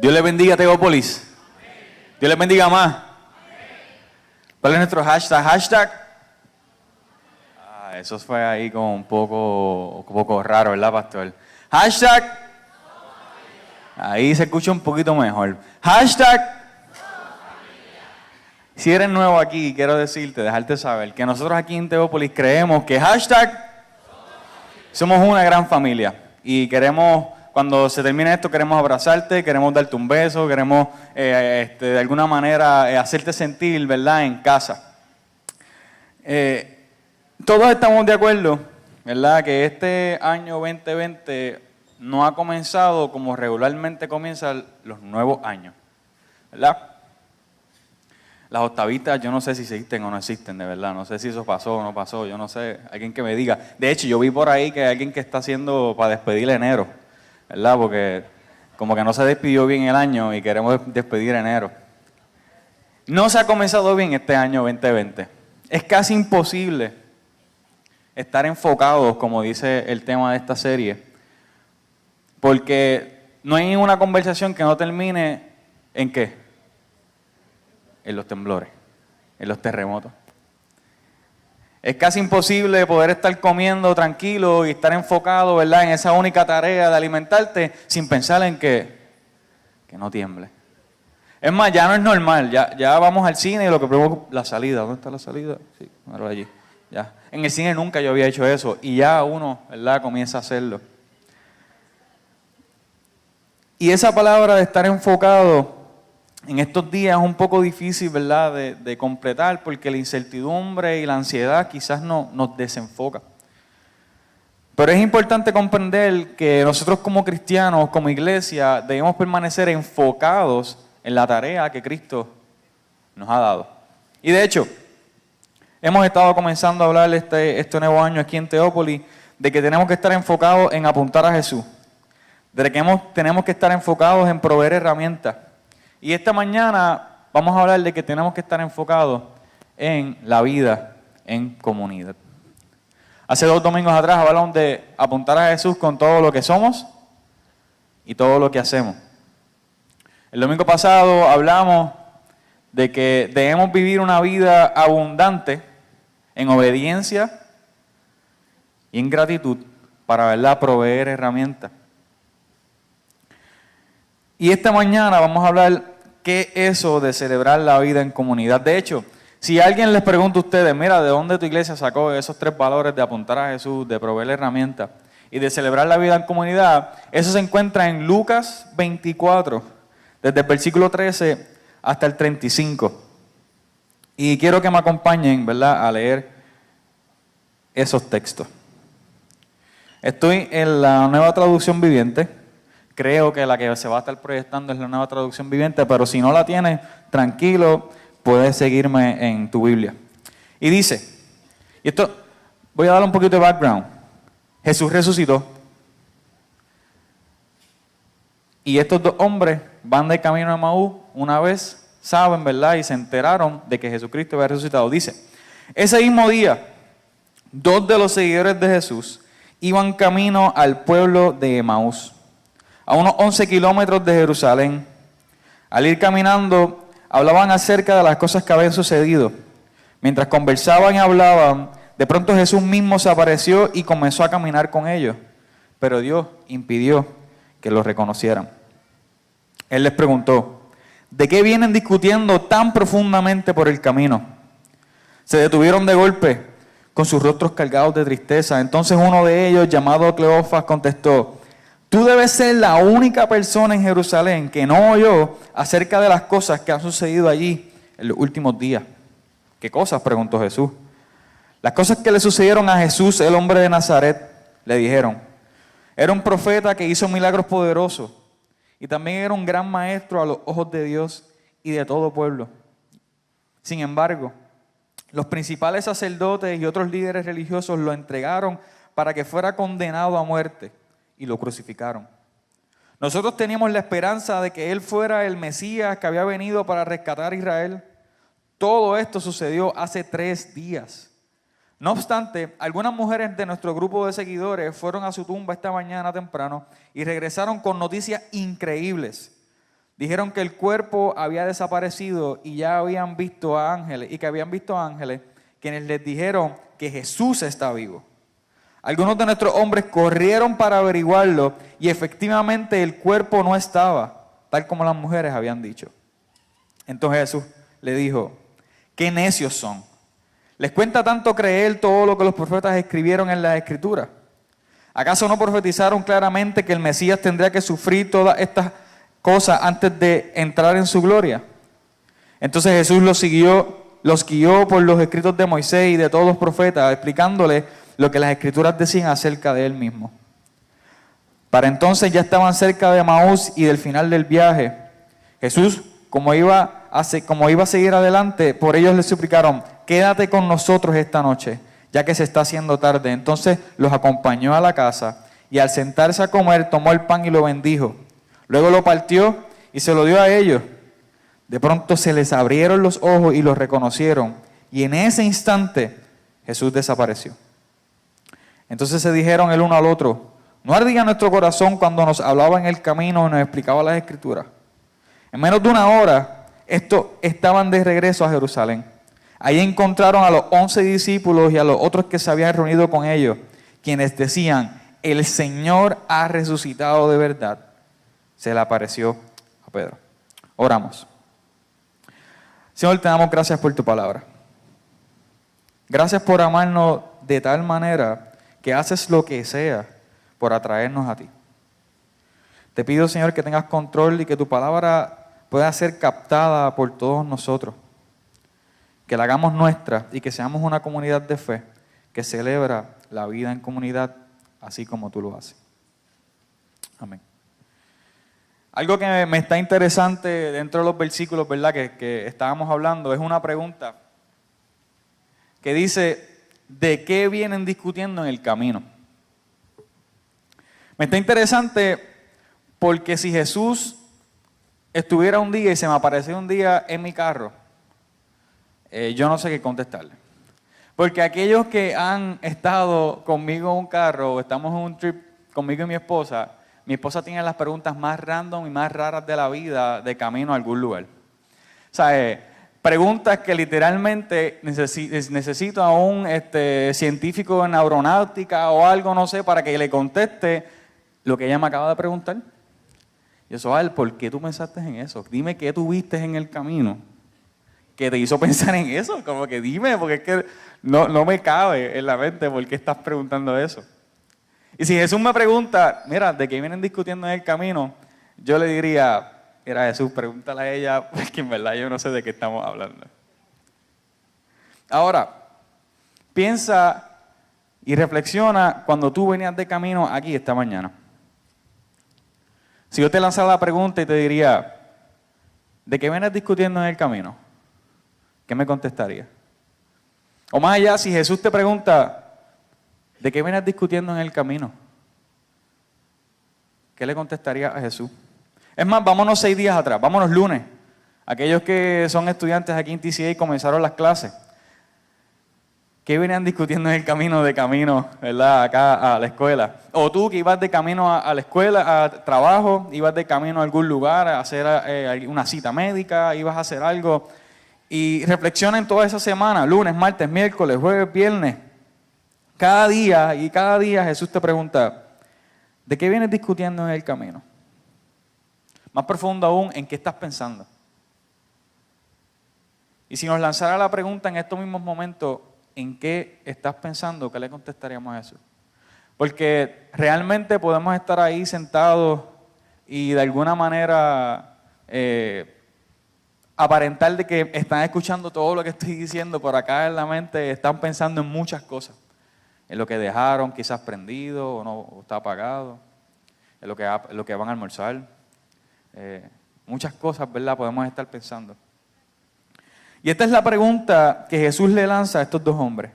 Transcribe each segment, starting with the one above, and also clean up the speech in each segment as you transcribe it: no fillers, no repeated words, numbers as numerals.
Dios les bendiga, Teópolis. Dios les bendiga más. ¿Cuál es nuestro hashtag? Eso fue ahí como un poco raro, ¿verdad, pastor? Hashtag. Ahí se escucha un poquito mejor. Hashtag. Si eres nuevo aquí, quiero decirte, dejarte saber que nosotros aquí en Teópolis creemos que hashtag somos una gran familia. Y queremos, cuando se termine esto, queremos abrazarte, queremos darte un beso, queremos de alguna manera hacerte sentir, ¿verdad?, en casa. Todos estamos de acuerdo, ¿verdad?, que este año 2020 no ha comenzado como regularmente comienzan los nuevos años, ¿verdad? Las octavitas, yo no sé si existen o no existen, de verdad. No sé si eso pasó o no pasó, yo no sé. Alguien que me diga. De hecho, yo vi por ahí que hay alguien que está haciendo para despedir enero, ¿verdad? Porque como que no se despidió bien el año y queremos despedir enero. No se ha comenzado bien este año 2020. Es casi imposible estar enfocados, como dice el tema de esta serie, porque no hay una conversación que no termine en ¿qué? En los temblores, en los terremotos. Es casi imposible poder estar comiendo tranquilo y estar enfocado, ¿verdad?, en esa única tarea de alimentarte sin pensar en que no tiemble. Es más, ya no es normal, ya vamos al cine y lo que probamos, la salida, ¿dónde está la salida? Sí, míralo allí, ya. En el cine nunca yo había hecho eso y ya uno, ¿verdad?, comienza a hacerlo. Y esa palabra de estar enfocado en estos días es un poco difícil, ¿verdad?, de completar porque la incertidumbre y la ansiedad quizás nos desenfoca. Pero es importante comprender que nosotros como cristianos, como iglesia, debemos permanecer enfocados en la tarea que Cristo nos ha dado. Y de hecho, hemos estado comenzando a hablar este nuevo año aquí en Teópolis de que tenemos que estar enfocados en apuntar a Jesús, de que tenemos que estar enfocados en proveer herramientas. Y esta mañana vamos a hablar de que tenemos que estar enfocados en la vida en comunidad. Hace 2 domingos atrás hablamos de apuntar a Jesús con todo lo que somos y todo lo que hacemos. El domingo pasado hablamos de que debemos vivir una vida abundante en obediencia y en gratitud para, ¿verdad?, proveer herramientas. Y esta mañana vamos a hablar qué es eso de celebrar la vida en comunidad. De hecho, si alguien les pregunta a ustedes, mira, ¿de dónde tu iglesia sacó esos 3 valores de apuntar a Jesús, de proveer herramientas y de celebrar la vida en comunidad? Eso se encuentra en Lucas 24, desde el versículo 13 hasta el 35. Y quiero que me acompañen, ¿verdad?, a leer esos textos. Estoy en la Nueva Traducción Viviente. Creo que la que se va a estar proyectando es la Nueva Traducción Viviente, pero si no la tienes, tranquilo, puedes seguirme en tu Biblia. Y dice, y esto, voy a darle un poquito de background. Jesús resucitó. Y estos 2 hombres van de camino a Emaús, una vez saben, ¿verdad?, y se enteraron de que Jesucristo había resucitado. Dice, ese mismo día, 2 de los seguidores de Jesús iban camino al pueblo de Emaús, a unos 11 kilómetros de Jerusalén. Al ir caminando, hablaban acerca de las cosas que habían sucedido. Mientras conversaban y hablaban, de pronto Jesús mismo se apareció y comenzó a caminar con ellos. Pero Dios impidió que lo reconocieran. Él les preguntó, ¿de qué vienen discutiendo tan profundamente por el camino? Se detuvieron de golpe, con sus rostros cargados de tristeza. Entonces uno de ellos, llamado Cleofas, contestó, tú debes ser la única persona en Jerusalén que no oyó acerca de las cosas que han sucedido allí en los últimos días. ¿Qué cosas?, preguntó Jesús. Las cosas que le sucedieron a Jesús, el hombre de Nazaret, le dijeron. Era un profeta que hizo milagros poderosos y también era un gran maestro a los ojos de Dios y de todo pueblo. Sin embargo, los principales sacerdotes y otros líderes religiosos lo entregaron para que fuera condenado a muerte. Y lo crucificaron. Nosotros teníamos la esperanza de que Él fuera el Mesías que había venido para rescatar a Israel. Todo esto sucedió hace 3 días. No obstante, algunas mujeres de nuestro grupo de seguidores fueron a su tumba esta mañana temprano y regresaron con noticias increíbles. Dijeron que el cuerpo había desaparecido y ya habían visto a ángeles, y que habían visto ángeles quienes les dijeron que Jesús está vivo. Algunos de nuestros hombres corrieron para averiguarlo y efectivamente el cuerpo no estaba, tal como las mujeres habían dicho. Entonces Jesús le dijo, qué necios son. ¿Les cuenta tanto creer todo lo que los profetas escribieron en las Escrituras? ¿Acaso no profetizaron claramente que el Mesías tendría que sufrir todas estas cosas antes de entrar en su gloria? Entonces Jesús los guió por los escritos de Moisés y de todos los profetas, explicándoles lo que las Escrituras decían acerca de él mismo. Para entonces ya estaban cerca de Emaús y del final del viaje. Jesús, como iba a seguir adelante, por ellos le suplicaron, quédate con nosotros esta noche, ya que se está haciendo tarde. Entonces los acompañó a la casa y al sentarse a comer tomó el pan y lo bendijo. Luego lo partió y se lo dio a ellos. De pronto se les abrieron los ojos y los reconocieron. Y en ese instante Jesús desapareció. Entonces se dijeron el uno al otro, ¿no ardía nuestro corazón cuando nos hablaba en el camino y nos explicaba las Escrituras? En menos de una hora, estos estaban de regreso a Jerusalén. Ahí encontraron a los 11 discípulos y a los otros que se habían reunido con ellos, quienes decían, el Señor ha resucitado de verdad. Se le apareció a Pedro. Oramos. Señor, te damos gracias por tu palabra. Gracias por amarnos de tal manera que haces lo que sea por atraernos a ti. Te pido, Señor, que tengas control y que tu palabra pueda ser captada por todos nosotros. Que la hagamos nuestra y que seamos una comunidad de fe que celebra la vida en comunidad así como tú lo haces. Amén. Algo que me está interesante dentro de los versículos, ¿verdad?, que estábamos hablando, es una pregunta que dice, ¿de qué vienen discutiendo en el camino? Me está interesante porque si Jesús estuviera un día y se me apareció un día en mi carro, yo no sé qué contestarle. Porque aquellos que han estado conmigo en un carro o estamos en un trip conmigo y mi esposa tiene las preguntas más random y más raras de la vida de camino a algún lugar. O sea, preguntas que literalmente necesito a un científico en aeronáutica o algo, no sé, para que le conteste lo que ella me acaba de preguntar. Y eso, ¿por qué tú pensaste en eso? Dime qué tuviste en el camino que te hizo pensar en eso. Como que dime, porque es que no me cabe en la mente por qué estás preguntando eso. Y si Jesús me pregunta, mira, ¿de qué vienen discutiendo en el camino? Yo le diría, mira Jesús, pregúntale a ella, porque en verdad yo no sé de qué estamos hablando. Ahora, piensa y reflexiona cuando tú venías de camino aquí esta mañana. Si yo te lanzara la pregunta y te diría, ¿de qué vienes discutiendo en el camino? ¿Qué me contestarías? O más allá, si Jesús te pregunta, ¿de qué vienes discutiendo en el camino? ¿Qué le contestarías a Jesús? Es más, vámonos 6 días atrás, vámonos lunes. Aquellos que son estudiantes aquí en TCA y comenzaron las clases. ¿Qué venían discutiendo en el camino ¿verdad? Acá a la escuela? O tú que ibas de camino a la escuela, a trabajo, ibas de camino a algún lugar, a hacer una cita médica, ibas a hacer algo. Y reflexiona en toda esa semana, lunes, martes, miércoles, jueves, viernes. Cada día Jesús te pregunta, ¿de qué vienes discutiendo en el camino? Más profundo aún, ¿en qué estás pensando? Y si nos lanzara la pregunta en estos mismos momentos, ¿en qué estás pensando? ¿Qué le contestaríamos a Jesús? Porque realmente podemos estar ahí sentados y de alguna manera aparentar de que están escuchando todo lo que estoy diciendo, por acá en la mente están pensando en muchas cosas. En lo que dejaron quizás prendido o no o está apagado, en lo que van a almorzar. Muchas cosas, ¿verdad? Podemos estar pensando. Y esta es la pregunta que Jesús le lanza a estos dos hombres.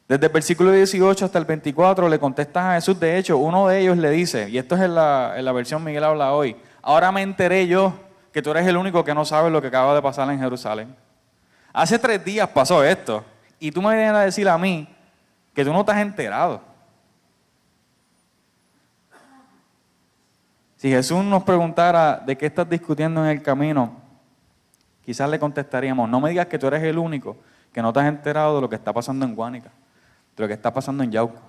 Desde el versículo 18 hasta el 24 le contestan a Jesús. De hecho, uno de ellos le dice, y esto es en la versión Miguel habla hoy, ahora me enteré yo que tú eres el único que no sabe lo que acaba de pasar en Jerusalén. Hace 3 días pasó esto, y tú me vienes a decir a mí que tú no te has enterado. Si Jesús nos preguntara de qué estás discutiendo en el camino, quizás le contestaríamos, no me digas que tú eres el único que no te has enterado de lo que está pasando en Guánica, de lo que está pasando en Yauco,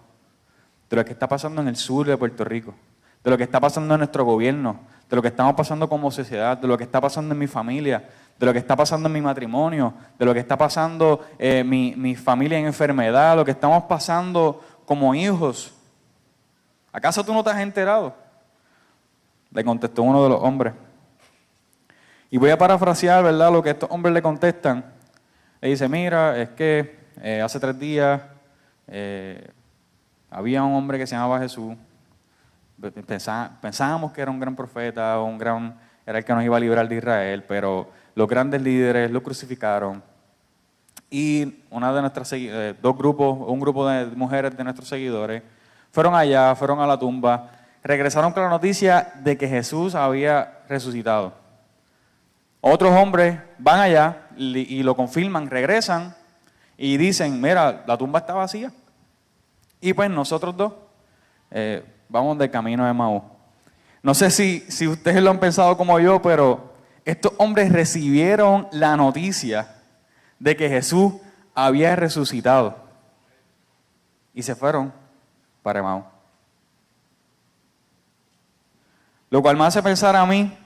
de lo que está pasando en el sur de Puerto Rico, de lo que está pasando en nuestro gobierno, de lo que estamos pasando como sociedad, de lo que está pasando en mi familia, de lo que está pasando en mi matrimonio, de lo que está pasando mi familia en enfermedad, lo que estamos pasando como hijos. ¿Acaso tú no te has enterado? Le contestó uno de los hombres. Y voy a parafrasear, ¿verdad?, lo que estos hombres le contestan. Le dice, mira, es que hace 3 días había un hombre que se llamaba Jesús. Pensábamos que era un gran profeta, era el que nos iba a librar de Israel, pero los grandes líderes lo crucificaron. Y una de nuestras un grupo de mujeres de nuestros seguidores, fueron allá, fueron a la tumba, regresaron con la noticia de que Jesús había resucitado. Otros hombres van allá y lo confirman, regresan y dicen, mira, la tumba está vacía. Y pues nosotros dos vamos de camino a Emaús. No sé si ustedes lo han pensado como yo, pero estos hombres recibieron la noticia de que Jesús había resucitado y se fueron para Emaús. Lo cual me hace pensar a mí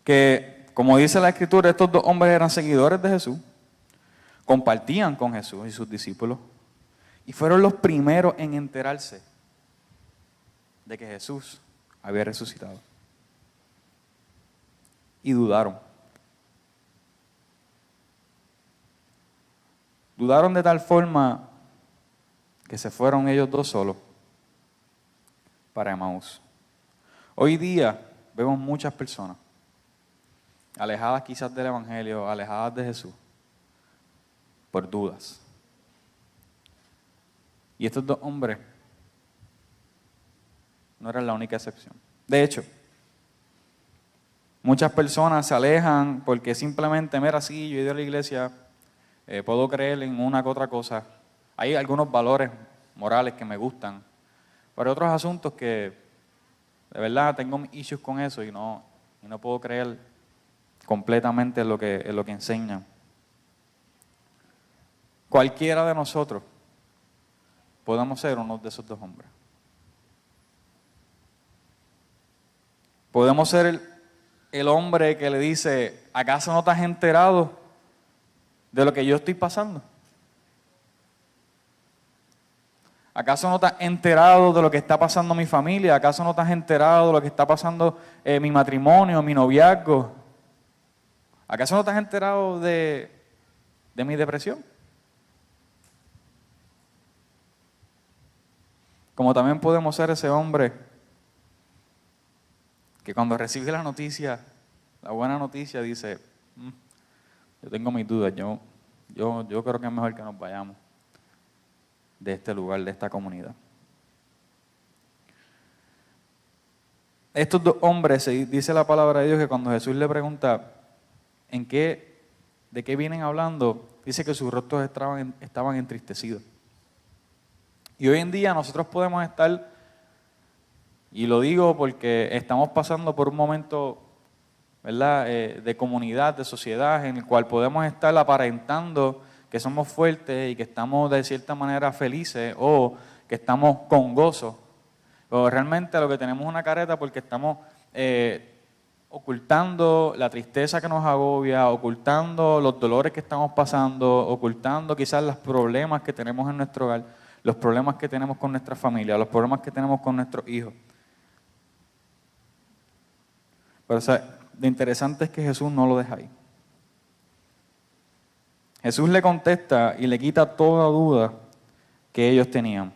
que, como dice la Escritura, estos 2 hombres eran seguidores de Jesús, compartían con Jesús y sus discípulos, y fueron los primeros en enterarse de que Jesús había resucitado. Y dudaron. Dudaron de tal forma que se fueron ellos 2 solos para Emaús. Hoy día vemos muchas personas alejadas quizás del Evangelio, alejadas de Jesús, por dudas. Y estos 2 hombres no eran la única excepción. De hecho, muchas personas se alejan porque simplemente, mira, sí, yo he ido a la iglesia, puedo creer en una que otra cosa. Hay algunos valores morales que me gustan, pero hay otros asuntos que de verdad tengo mis issues con eso y no puedo creer completamente en lo que enseñan. Cualquiera de nosotros podemos ser uno de esos 2 hombres. Podemos ser el hombre que le dice, ¿acaso no te has enterado de lo que yo estoy pasando? ¿Acaso no te has enterado de lo que está pasando en mi familia? ¿Acaso no te has enterado de lo que está pasando en mi matrimonio, mi noviazgo? ¿Acaso no te has enterado de mi depresión? Como también podemos ser ese hombre que cuando recibe la noticia, la buena noticia, dice, yo tengo mis dudas, yo creo que es mejor que nos vayamos de este lugar, de esta comunidad. Estos 2 hombres, dice la palabra de Dios, que cuando Jesús le pregunta de qué vienen hablando, dice que sus rostros estaban entristecidos. Y hoy en día nosotros podemos estar, y lo digo porque estamos pasando por un momento, ¿verdad?, de comunidad, de sociedad, en el cual podemos estar aparentando que somos fuertes y que estamos de cierta manera felices o que estamos con gozo. Pero realmente lo que tenemos es una careta porque estamos ocultando la tristeza que nos agobia, ocultando los dolores que estamos pasando, ocultando quizás los problemas que tenemos en nuestro hogar, los problemas que tenemos con nuestra familia, los problemas que tenemos con nuestros hijos. Pero lo interesante es que Jesús no lo deja ahí. Jesús le contesta y le quita toda duda que ellos tenían.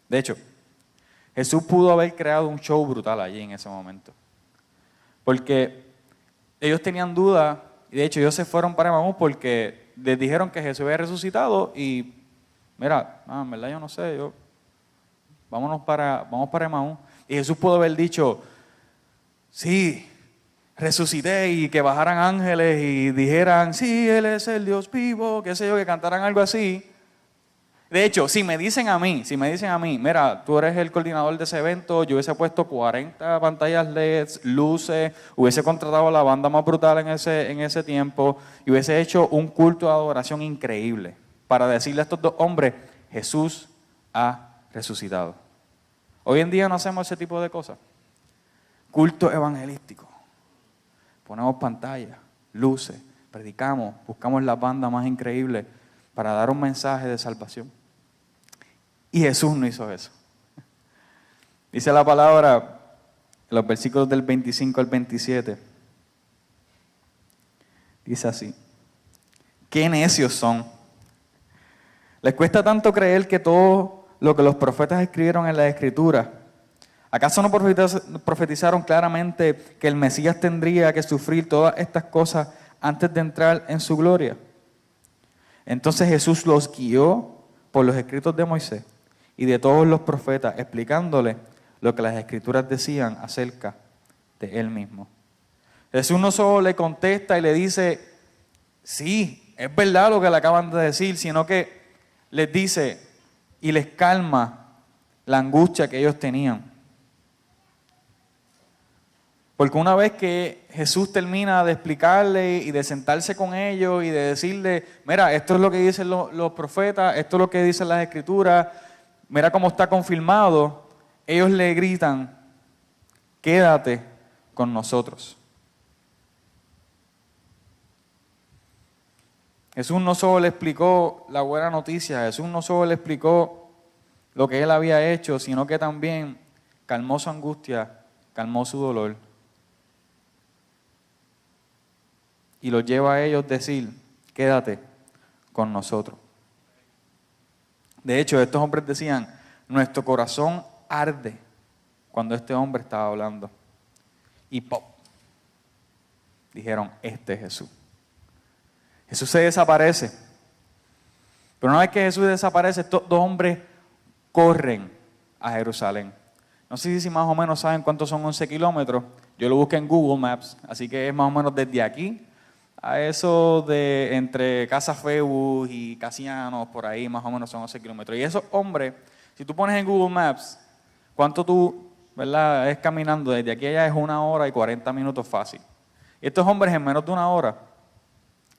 De hecho, Jesús pudo haber creado un show brutal allí en ese momento. Porque ellos tenían duda, y de hecho ellos se fueron para Emaús porque les dijeron que Jesús había resucitado y, mira, en verdad yo no sé, vamos para Emaús. Y Jesús pudo haber dicho, sí, resucité, y que bajaran ángeles y dijeran, sí, Él es el Dios vivo, qué sé yo, que cantaran algo así. De hecho, si me dicen a mí, mira, tú eres el coordinador de ese evento, yo hubiese puesto 40 pantallas LEDs, luces, hubiese contratado a la banda más brutal en ese tiempo y hubiese hecho un culto de adoración increíble para decirle a estos dos hombres, Jesús ha resucitado. Hoy en día no hacemos ese tipo de cosas. Culto evangelístico. Ponemos pantallas, luces, predicamos, buscamos las bandas más increíbles para dar un mensaje de salvación. Y Jesús no hizo eso. Dice la palabra, en los versículos del 25 al 27, dice así, ¡qué necios son! ¿Les cuesta tanto creer que todo lo que los profetas escribieron en la Escritura? ¿Acaso no profetizaron claramente que el Mesías tendría que sufrir todas estas cosas antes de entrar en su gloria? Entonces Jesús los guió por los escritos de Moisés y de todos los profetas, explicándole lo que las Escrituras decían acerca de Él mismo. Jesús no solo le contesta y le dice, sí, es verdad lo que le acaban de decir, sino que les dice y les calma la angustia que ellos tenían. Porque una vez que Jesús termina de explicarle y de sentarse con ellos y de decirle, mira, esto es lo que dicen los profetas, esto es lo que dicen las Escrituras, mira cómo está confirmado, ellos le gritan, quédate con nosotros. Jesús no solo le explicó la buena noticia, Jesús no solo le explicó lo que él había hecho, sino que también calmó su angustia, calmó su dolor. Y los lleva a ellos a decir, quédate con nosotros. De hecho, estos hombres decían, nuestro corazón arde cuando este hombre estaba hablando. Y ¡pop! Dijeron, este es Jesús. Jesús se desaparece. Pero una vez que Jesús desaparece, estos dos hombres corren a Jerusalén. No sé si más o menos saben cuántos son 11 kilómetros. Yo lo busqué en Google Maps, así que es más o menos desde aquí a eso de entre Casa Febus y Casianos, por ahí más o menos son 11 kilómetros. Y esos hombres, si tú pones en Google Maps, cuánto tú, ¿verdad? Es caminando desde aquí a allá es 1 hora y 40 minutos fácil. Y estos hombres en menos de 1 hora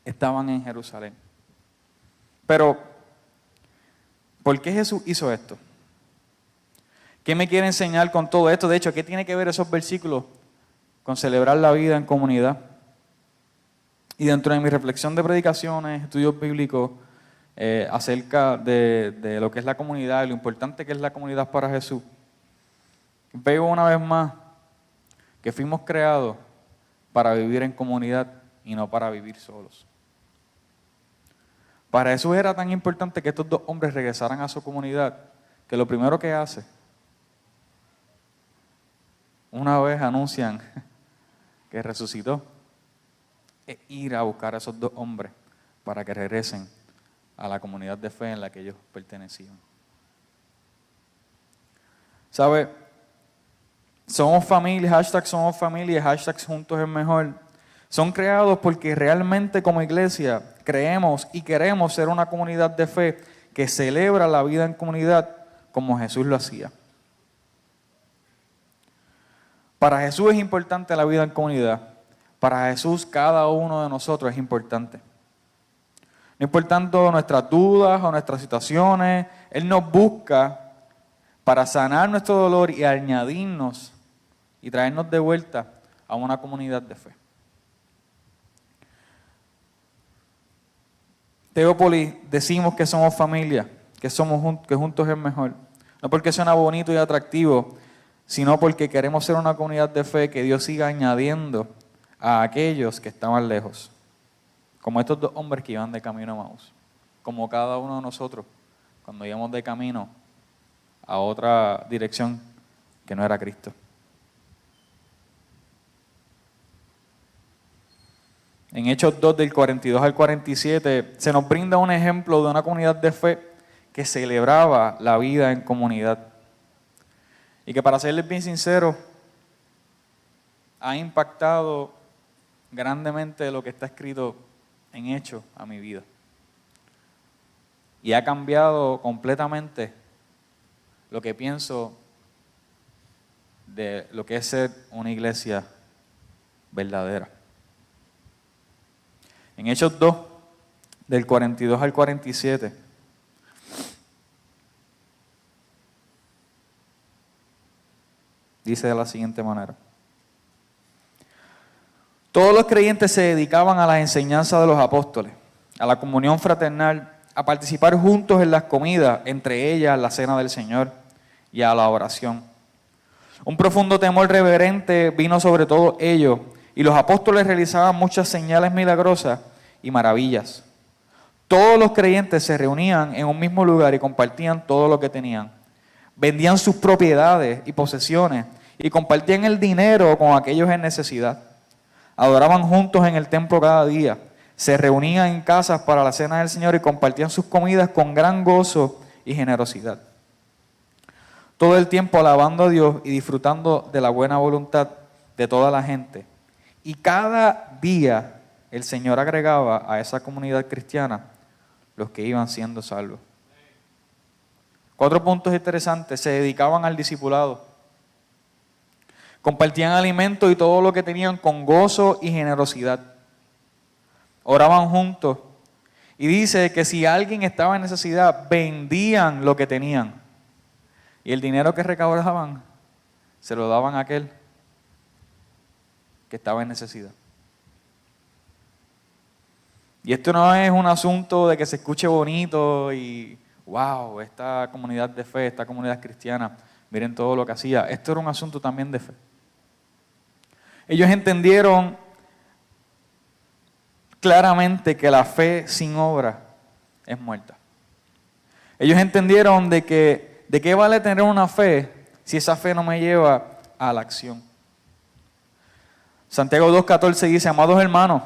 estaban en Jerusalén. Pero, ¿por qué Jesús hizo esto? ¿Qué me quiere enseñar con todo esto? De hecho, ¿qué tiene que ver esos versículos con celebrar la vida en comunidad? Y dentro de mi reflexión de predicaciones, estudios bíblicos acerca de lo que es la comunidad y lo importante que es la comunidad para Jesús, veo una vez más que fuimos creados para vivir en comunidad y no para vivir solos. Para Jesús era tan importante que estos dos hombres regresaran a su comunidad, que lo primero que hace, una vez anuncian que resucitó, es ir a buscar a esos dos hombres para que regresen a la comunidad de fe en la que ellos pertenecían. ¿Sabe? Somos familia, hashtag somos familia, hashtag juntos es mejor. Son creados porque realmente como iglesia creemos y queremos ser una comunidad de fe que celebra la vida en comunidad como Jesús lo hacía. Para Jesús es importante la vida en comunidad. Para Jesús cada uno de nosotros es importante. No importando nuestras dudas o nuestras situaciones, Él nos busca para sanar nuestro dolor y añadirnos y traernos de vuelta a una comunidad de fe. Teópolis decimos que somos familia, que juntos es mejor. No porque suena bonito y atractivo, sino porque queremos ser una comunidad de fe que Dios siga añadiendo a aquellos que estaban lejos. Como estos dos hombres que iban de camino a Maús. Como cada uno de nosotros cuando íbamos de camino a otra dirección que no era Cristo. En Hechos 2 del 42 al 47 se nos brinda un ejemplo de una comunidad de fe que celebraba la vida en comunidad. Y que para serles bien sinceros, ha impactado grandemente lo que está escrito en Hechos a mi vida. y ha cambiado completamente lo que pienso de lo que es ser una iglesia verdadera. En Hechos 2, del 42 al 47, dice de la siguiente manera: todos los creyentes se dedicaban a la enseñanza de los apóstoles, a la comunión fraternal, a participar juntos en las comidas, entre ellas la cena del Señor, y a la oración. Un profundo temor reverente vino sobre todos ellos, y los apóstoles realizaban muchas señales milagrosas y maravillas. Todos los creyentes se reunían en un mismo lugar y compartían todo lo que tenían. Vendían sus propiedades y posesiones y compartían el dinero con aquellos en necesidad. Adoraban juntos en el templo cada día. Se reunían en casas para la cena del Señor y compartían sus comidas con gran gozo y generosidad. Todo el tiempo alabando a Dios y disfrutando de la buena voluntad de toda la gente. Y cada día el Señor agregaba a esa comunidad cristiana los que iban siendo salvos. 4 puntos interesantes. Se dedicaban al discipulado. Compartían alimentos y todo lo que tenían con gozo y generosidad. Oraban juntos. Y dice que si alguien estaba en necesidad, vendían lo que tenían. Y el dinero que recaudaban, se lo daban a aquel que estaba en necesidad. Y esto no es un asunto de que se escuche bonito y wow, esta comunidad de fe, esta comunidad cristiana, miren todo lo que hacía. Esto era un asunto también de fe. Ellos entendieron claramente que la fe sin obra es muerta. Ellos entendieron de qué vale tener una fe si esa fe no me lleva a la acción. Santiago 2:14 dice: amados hermanos,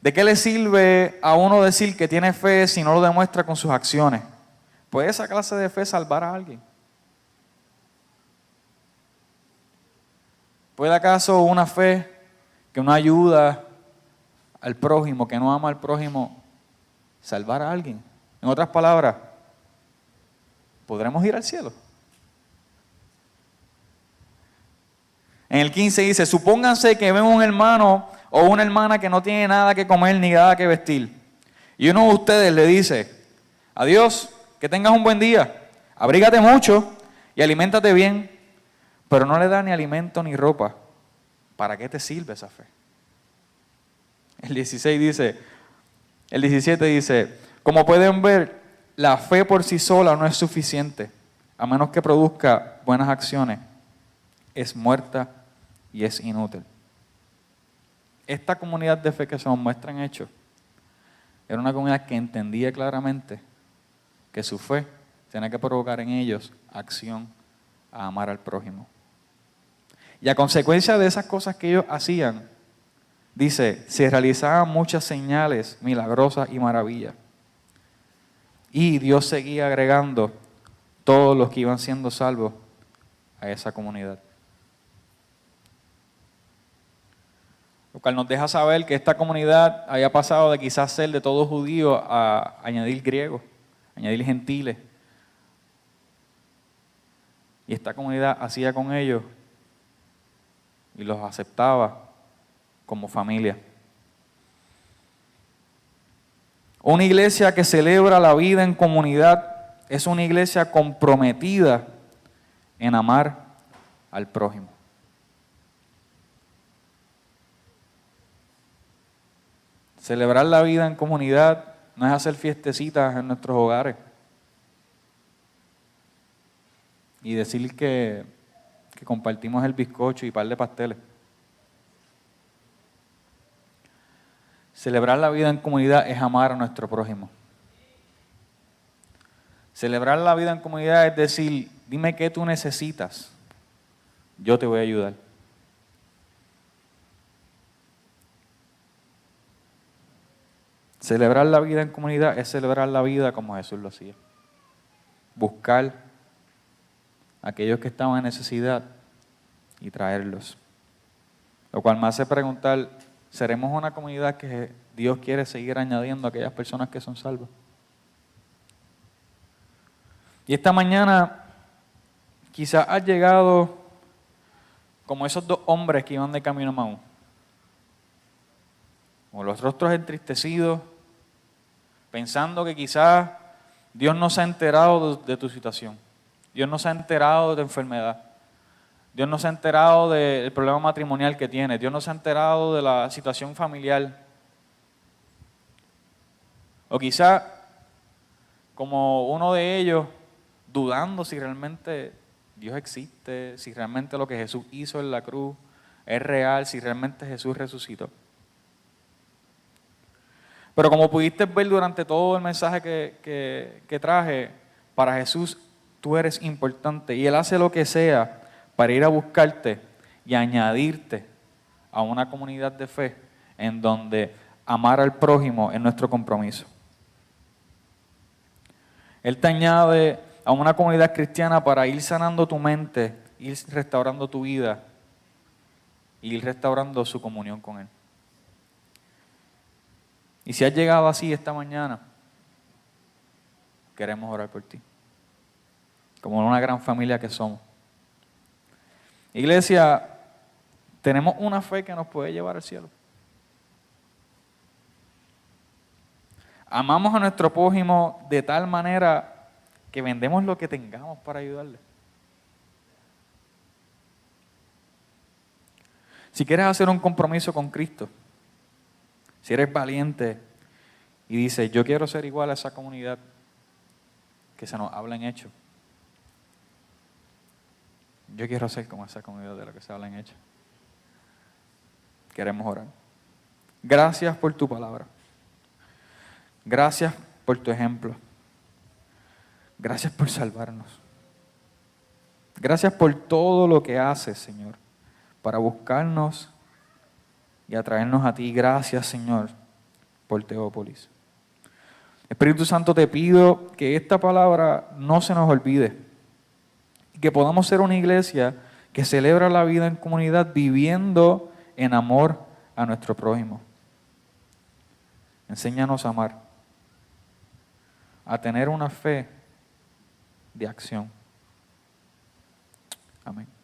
¿de qué le sirve a uno decir que tiene fe si no lo demuestra con sus acciones? ¿Puede esa clase de fe salvar a alguien? ¿Puede acaso una fe que no ayuda al prójimo, que no ama al prójimo, salvar a alguien? En otras palabras, ¿podremos ir al cielo? En el 15 dice: supónganse que ven un hermano o una hermana que no tiene nada que comer ni nada que vestir. Y uno de ustedes le dice: adiós, que tengas un buen día, abrígate mucho y aliméntate bien, pero no le da ni alimento ni ropa. ¿Para qué te sirve esa fe? El 17 dice: como pueden ver, la fe por sí sola no es suficiente, a menos que produzca buenas acciones. Es muerta y es inútil. Esta comunidad de fe que se nos muestra en Hechos era una comunidad que entendía claramente que su fe tenía que provocar en ellos acción a amar al prójimo. Y a consecuencia de esas cosas que ellos hacían, dice, se realizaban muchas señales milagrosas y maravillas. Y Dios seguía agregando todos los que iban siendo salvos a esa comunidad. Lo cual nos deja saber que esta comunidad había pasado de quizás ser de todos judíos a añadir griegos, añadir gentiles. Y esta comunidad hacía con ellos y los aceptaba como familia. Una iglesia que celebra la vida en comunidad es una iglesia comprometida en amar al prójimo. Celebrar la vida en comunidad no es hacer fiestecitas en nuestros hogares y decir que compartimos el bizcocho y par de pasteles. Celebrar la vida en comunidad es amar a nuestro prójimo. Celebrar la vida en comunidad es decir, dime qué tú necesitas, yo te voy a ayudar. Celebrar la vida en comunidad es celebrar la vida como Jesús lo hacía. Buscar a aquellos que estaban en necesidad y traerlos. Lo cual me hace preguntar, ¿seremos una comunidad que Dios quiere seguir añadiendo a aquellas personas que son salvas? Y esta mañana quizás has llegado como esos dos hombres que iban de camino a Maús, con los rostros entristecidos, pensando que quizás Dios no se ha enterado de tu situación, Dios no se ha enterado de tu enfermedad, Dios no se ha enterado del problema matrimonial que tienes, Dios no se ha enterado de la situación familiar. O quizás como uno de ellos, dudando si realmente Dios existe, si realmente lo que Jesús hizo en la cruz es real, si realmente Jesús resucitó. Pero como pudiste ver durante todo el mensaje que traje, para Jesús tú eres importante y Él hace lo que sea para ir a buscarte y añadirte a una comunidad de fe en donde amar al prójimo es nuestro compromiso. Él te añade a una comunidad cristiana para ir sanando tu mente, ir restaurando tu vida y ir restaurando su comunión con Él. Y si has llegado así esta mañana, queremos orar por ti, como una gran familia que somos. Iglesia, tenemos una fe que nos puede llevar al cielo. Amamos a nuestro prójimo de tal manera que vendemos lo que tengamos para ayudarle. Si quieres hacer un compromiso con Cristo, si eres valiente y dices, yo quiero ser igual a esa comunidad que se nos habla en hechos. Yo quiero ser como esa comunidad de la que se habla en hechos. Queremos orar. Gracias por tu palabra. Gracias por tu ejemplo. Gracias por salvarnos. Gracias por todo lo que haces, Señor, para buscarnos y atraernos a ti. Gracias, Señor, por Teópolis. Espíritu Santo, te pido que esta palabra no se nos olvide y que podamos ser una iglesia que celebra la vida en comunidad viviendo en amor a nuestro prójimo. Enséñanos a amar, a tener una fe de acción. Amén.